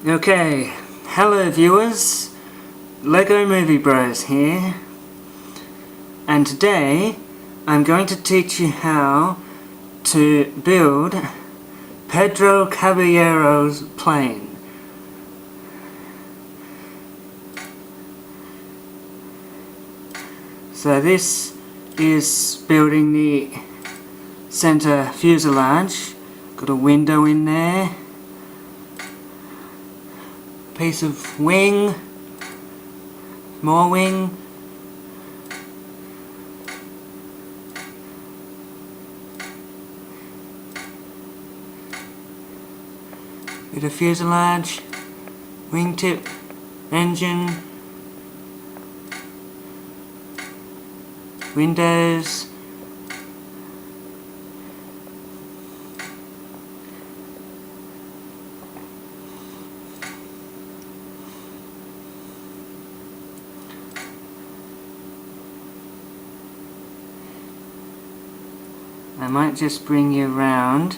Okay, hello viewers, Lego Movie Bros here, and today I'm going to teach you how to build Pedro Caballero's plane. So this is building the center fuselage, got a window in there, piece of wing, more wing, bit of fuselage, wingtip, engine, windows, I might just bring you around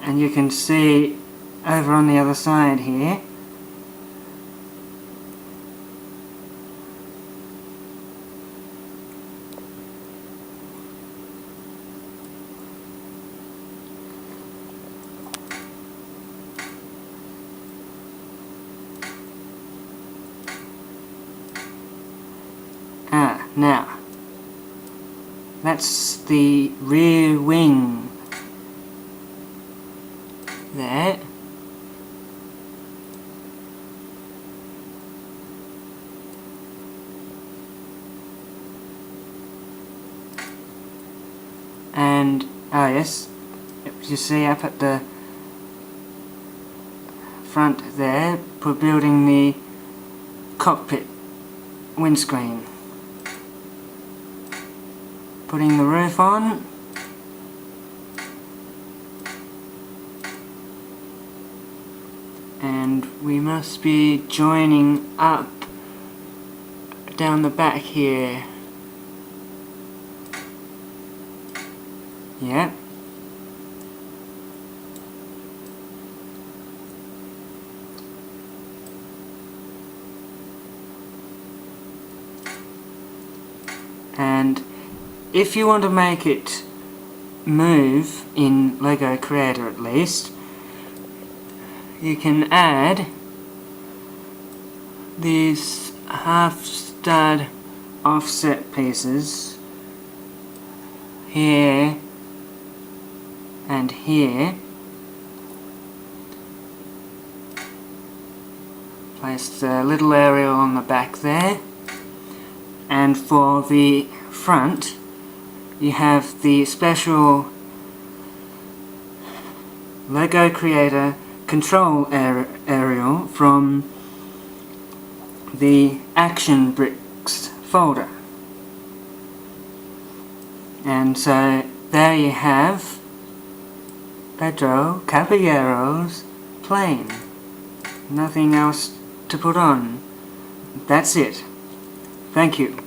and you can see over on the other side here now that's the rear wing there. And yes, you see up at the front there, we're building the cockpit windscreen. Putting the roof on. And we must be joining up down the back here. Yep. And if you want to make it move in Lego Creator at least, you can add these half stud offset pieces here and here. Place a little aerial on the back there, and for the front you have the special Lego Creator control aerial from the Action Bricks folder. And so there you have Pedro Caballero's plane. Nothing else to put on. That's it. Thank you.